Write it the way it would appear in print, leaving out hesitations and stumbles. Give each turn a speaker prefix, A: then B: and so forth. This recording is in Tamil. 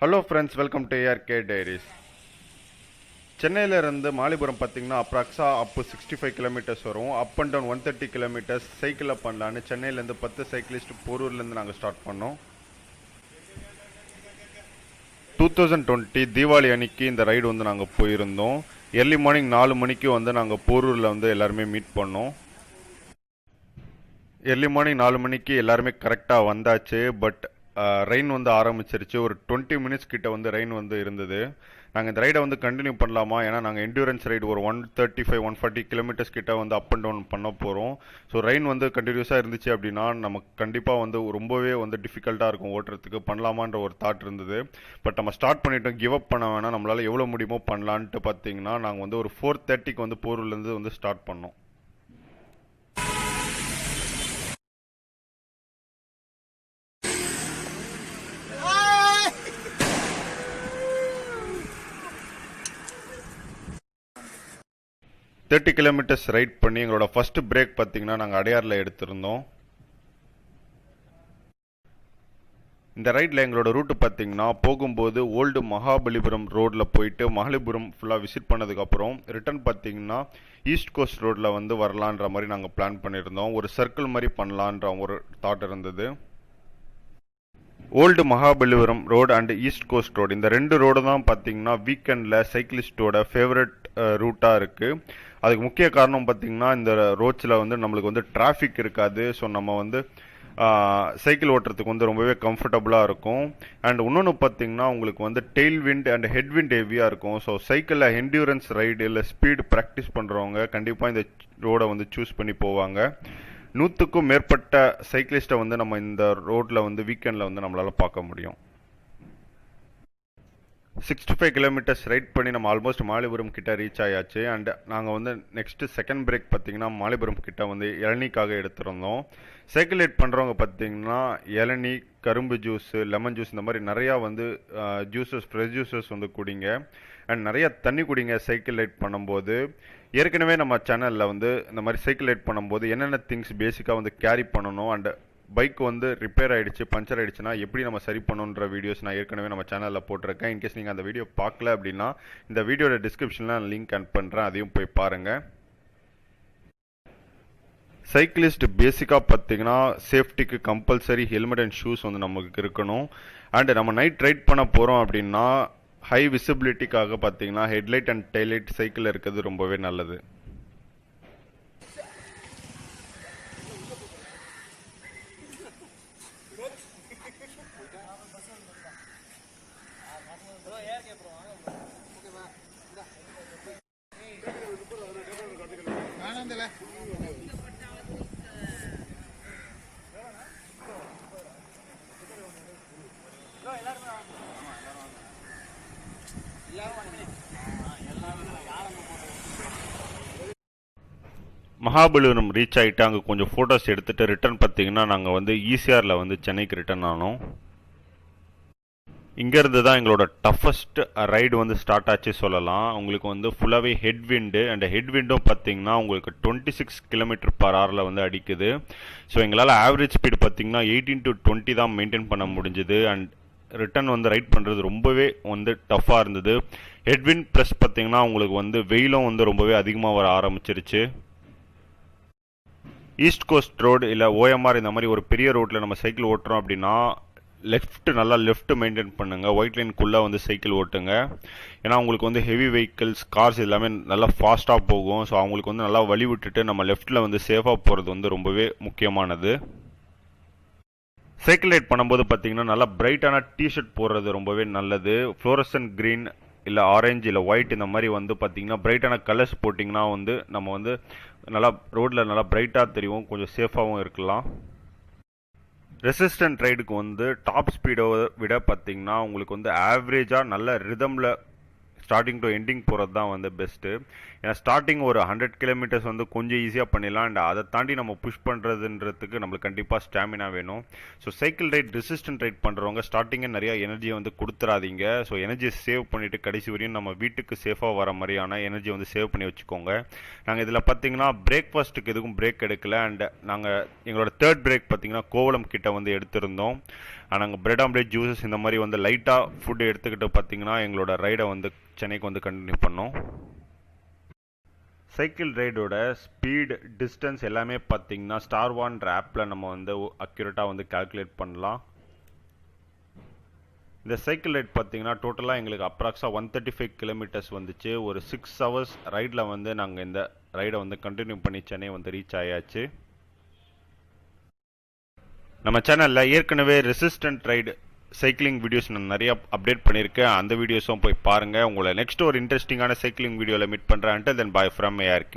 A: Hello friends, welcome to ARK Diaries. சென்னையில இருந்து மாலிபுரம் பார்த்தீங்கன்னா அப்ராக்ஸா அப் 65 கிலோமீட்டர்ஸ் வரும். அப் அண்ட் டவுன் 130 கிலோமீட்டர்ஸ் சைக்கிளில் பண்ணலான்னு சென்னையிலேருந்து 10 சைக்கிளிஸ்ட் போரூர்லேருந்து நாங்கள் ஸ்டார்ட் பண்ணோம். 2020 தீபாவளி அன்னைக்கு இந்த ரைடு வந்து நாங்கள் போயிருந்தோம். எர்லி மார்னிங் 4 மணிக்கு வந்து நாங்கள் போரூரில் வந்து எல்லாருமே மீட் பண்ணோம். எர்லி மார்னிங் 4 மணிக்கு எல்லாருமே கரெக்டாக வந்தாச்சு. பட் ரெயின் வந்து ஆரம்பிச்சிருச்சு. ஒரு 20 மினிட்ஸ் கிட்ட வந்து ரெயின் வந்து இருந்தது. நாங்கள் இந்த ரைடை வந்து கண்டினியூ பண்ணலாமா, ஏன்னா நாங்கள் என்டூரன்ஸ் ரைடு ஒரு 135-140 கிலோமீட்டர்ஸ் கிட்ட வந்து அப் அண்ட் டவுன் பண்ண போகிறோம். ஸோ ரெயின் வந்து கண்டினியூஸாக இருந்துச்சு அப்படின்னா நமக்கு கண்டிப்பாக வந்து ரொம்பவே வந்து டிஃபிகல்ட்டாக இருக்கும் ஓட்டுறதுக்கு. பண்ணலாமான்ற ஒரு தாட் இருந்தது. பட் நம்ம ஸ்டார்ட் பண்ணிட்டோம், கிவ் அப் பண்ண வேணாம், நம்மளால் எவ்வளோ முடியுமோ பண்ணலான்ட்டு பார்த்தீங்கன்னா நாங்கள் வந்து ஒரு 4:30க்கு வந்து போரூர்லேருந்து வந்து ஸ்டார்ட் பண்ணோம். தேர்ட்டி கிலோமீட்டர்ஸ் ரைட் பண்ணி எங்களோட ஃபர்ஸ்ட் பிரேக் பார்த்தீங்கன்னா நாங்கள் அடையாரில் எடுத்திருந்தோம். இந்த ரைடில் எங்களோட ரூட்டு பார்த்தீங்கன்னா போகும்போது ஓல்டு மகாபலிபுரம் ரோடில் போயிட்டு மகாபலிபுரம் ஃபுல்லாக விசிட் பண்ணதுக்கப்புறம் ரிட்டர்ன் பார்த்தீங்கன்னா ஈஸ்ட் கோஸ்ட் ரோடில் வந்து வரலான்ற மாதிரி நாங்கள் பிளான் பண்ணியிருந்தோம். ஒரு சர்க்கிள் மாதிரி பண்ணலான்ற ஒரு தாட் இருந்தது. Old Mahabalipuram road and east coast road, இந்த ரெண்டு ரோடு தான் பார்த்தீங்கன்னா வீக்கெண்டில் சைக்கிளிஸ்டோட ஃபேவரட் ரூட்டாக இருக்குது. அதுக்கு முக்கிய காரணம் பார்த்தீங்கன்னா இந்த ரோட்ஸில் வந்து நம்மளுக்கு வந்து டிராஃபிக் இருக்காது. ஸோ நம்ம வந்து சைக்கிள் ஓட்டுறதுக்கு வந்து ரொம்பவே கம்ஃபர்டபுளாக இருக்கும். அண்ட் இன்னொன்று பார்த்தீங்கன்னா உங்களுக்கு வந்து tail wind and head wind ஹெவியாக இருக்கும். ஸோ சைக்கிளில் என்டியூரன்ஸ் ரைடு இல்லை ஸ்பீடு ப்ராக்டிஸ் பண்ணுறவங்க கண்டிப்பாக இந்த ரோடை வந்து சூஸ் பண்ணி போவாங்க. 100க்கும் மேற்பட்ட சைக்கிளிஸ்ட்டை வந்து நம்ம இந்த ரோட்டில் வந்து வீக்கெண்டில் வந்து நம்மளால் பார்க்க முடியும். 65 கிலோமீட்டர்ஸ் ரைட் பண்ணி நம்ம ஆல்மோஸ்ட் மாலிபுரம் கிட்ட ரீச் ஆயாச்சு. அண்ட் நாங்கள் வந்து நெக்ஸ்ட்டு செகண்ட் பிரேக் பார்த்தீங்கன்னா மாலிபுரம் கிட்ட வந்து இளநீக்காக எடுத்திருந்தோம். சைக்கிள் ரைட் பண்ணுறவங்க பார்த்தீங்கன்னா இளநீ, கரும்பு ஜூஸ், லெமன் ஜூஸ், இந்த மாதிரி நிறையா வந்து ஜூஸஸ், ஃப்ரெஷ் ஜூஸஸ் வந்து குடிங்க. அண்ட் நிறையா தண்ணி குடிங்க சைக்கிள் ரைட் பண்ணும்போது. ஏற்கனவே நம்ம சேனலில் வந்து இந்த மாதிரி சைக்கிள் ரைட் பண்ணும்போது என்னென்ன திங்ஸ் பேசிக்காக வந்து கேரி பண்ணணும், அண்ட் பைக் வந்து ரிப்பேர் ஆகிடுச்சு, பஞ்சர் ஆகிடுச்சுன்னா எப்படி நம்ம சரி பண்ணணுன்ற வீடியோஸ் நான் ஏற்கனவே நம்ம சேனலில் போட்டிருக்கேன். இன்கேஸ் நீங்கள் அந்த வீடியோ பார்க்கல அப்படின்னா இந்த வீடியோட டிஸ்கிரிப்ஷனில் நான் லிங்க் ஆட் பண்ணுறேன், அதையும் போய் பாருங்கள். சைக்கிளிஸ்ட் பேசிக்காக பார்த்தீங்கன்னா சேஃப்டிக்கு கம்பல்சரி ஹெல்மெட் அண்ட் ஷூஸ் வந்து நமக்கு இருக்கணும். அண்ட் நம்ம நைட் ரைட் பண்ண போகிறோம் அப்படின்னா ஹை விசிபிலிட்டிக்காக பார்த்தீங்கன்னா ஹெட்லைட் அண்ட் டெய்லைட் சைக்கிள் இருக்கிறது ரொம்பவே நல்லது. மகாபலிபுரம் ரீச் ஆகிட்டு அங்கே கொஞ்சம் ஃபோட்டோஸ் எடுத்துகிட்டு ரிட்டர்ன் பார்த்தீங்கன்னா நாங்கள் வந்து ECRல வந்து சென்னைக்கு ரிட்டர்ன் ஆனோம். இங்கேருந்து தான் எங்களோட டஃபஸ்ட் ரைடு வந்து ஸ்டார்ட் ஆச்சு சொல்லலாம். உங்களுக்கு வந்து ஃபுல்லாகவே ஹெட் விண்டு, அண்ட் ஹெட் விண்டும் பார்த்தீங்கன்னா உங்களுக்கு 26 km/h வந்து அடிக்குது. ஸோ எங்களால் ஆவரேஜ் ஸ்பீடு பார்த்தீங்கன்னா 18 to 20 தான் மெயின்டைன் பண்ண முடிஞ்சுது. அண்ட் ரிட்டர்ன் வந்து ரைட் பண்ணுறது ரொம்பவே வந்து டஃப்பாக இருந்தது. ஹெட்விண்ட் ப்ளஸ் பார்த்தீங்கன்னா உங்களுக்கு வந்து வெயிலும் வந்து ரொம்பவே அதிகமாக வர ஆரம்பிச்சிருச்சு. ஈஸ்ட் கோஸ்ட் ரோடு இல்லை OMR இந்த மாதிரி ஒரு பெரிய ரோட்டில் நம்ம சைக்கிள் ஓட்டுறோம் அப்படின்னா நல்லா லெஃப்ட் மெயின்டைன் பண்ணுங்கள். ஒயிட் லைனுக்குள்ளே வந்து சைக்கிள் ஓட்டுங்க. ஏன்னா உங்களுக்கு வந்து ஹெவி வெஹிக்கிள்ஸ், கார்ஸ் எல்லாமே நல்லா ஃபாஸ்ட்டாக போகும். ஸோ அவங்களுக்கு வந்து நல்லா வழி விட்டுட்டு நம்ம லெஃப்ட்டில் வந்து சேஃபாக போகிறது வந்து ரொம்பவே முக்கியமானது. சைக்கிள் ரைட் பண்ணும்போது பார்த்தீங்கன்னா நல்லா பிரைட்டான டிஷர்ட் போடுறது ரொம்பவே நல்லது. ஃப்ளோரசன்ட் க்ரீன் இல்லை ஆரஞ்சு இல்லை ஒயிட் இந்த மாதிரி வந்து பார்த்தீங்கன்னா பிரைட்டான கலர்ஸ் போட்டிங்கன்னா வந்து நம்ம வந்து நல்லா ரோட்டில் நல்லா பிரைட்டாக தெரியும், கொஞ்சம் சேஃபாகவும் இருக்கலாம். ரெசிஸ்டன்ட் ரைடுக்கு வந்து டாப் ஸ்பீடை விட பார்த்தீங்கன்னா உங்களுக்கு வந்து ஆவரேஜாக நல்ல ரிதமில் ஸ்டார்டிங் டு எண்டிங் போகிறது தான் வந்து பெஸ்ட்டு. ஏன்னா ஸ்டார்டிங் ஒரு 100 கிலோமீட்டர்ஸ் வந்து கொஞ்சம் ஈஸியாக பண்ணிடலாம். அண்ட் அதை தாண்டி நம்ம புஷ் பண்ணுறதுன்றதுக்கு நம்மளுக்கு கண்டிப்பாக ஸ்டாமினா வேணும். So cycle right resistant right பண்ணுறவங்க ஸ்டார்டிங்கே நிறையா எனர்ஜியை வந்து கொடுத்துறாதீங்க. ஸோ எனர்ஜியை சேவ் பண்ணிவிட்டு கடைசி வரையும் நம்ம வீட்டுக்கு சேஃபாக வர மாதிரியான எனர்ஜியை வந்து சேவ் பண்ணி வச்சுக்கோங்க. நாங்கள் இதில் பார்த்தீங்கன்னா பிரேக்ஃபாஸ்ட்டுக்கு எதுக்கும் பிரேக் எடுக்கல. அண்ட் நாங்கள் எங்களோட தேர்ட் பிரேக் பார்த்தீங்கன்னா கோவளம் கிட்ட வந்து எடுத்திருந்தோம். நாங்கள் பிரெட் ஆம்லேட் ஜூஸஸ் இந்த மாதிரி வந்து லைட்டாக ஃபுட்டு எடுத்துக்கிட்டு பார்த்தீங்கன்னா எங்களோட ரைடை வந்து சென்னைக்கு வந்து கண்டினியூ பண்ணோம். சைக்கிள் ரைடோட ஸ்பீடு டிஸ்டன்ஸ் எல்லாமே பார்த்தீங்கன்னா ஸ்டார்1 ஆப்பில் நம்ம வந்து அக்யூரேட்டாக வந்து கால்குலேட் பண்ணலாம். இந்த சைக்கிள் ரைட் பார்த்தீங்கன்னா டோட்டலாக எங்களுக்கு அப்ராக்ஸாக 135 கிலோமீட்டர்ஸ் வந்துச்சு. ஒரு 6 ஹவர்ஸ் ரைடில் வந்து நாங்கள் இந்த ரைடை வந்து கண்டினியூ பண்ணி சென்னை வந்து ரீச் ஆயாச்சு. நம்ம சேனலில் ஏற்கனவே ரெசிஸ்டன்ட் ரைடு சைக்கிளிங் வீடியோஸ் நான் நிறைய அப்டேட் பண்ணியிருக்கேன். அந்த வீடியோஸும் போய் பாருங்கள். உங்களை நெக்ஸ்ட் ஒரு இன்ட்ரெஸ்டிங்கான சைக்கிளிங் வீடியோவில் மீட் பண்ணுறேன். Until then, bye from ARK.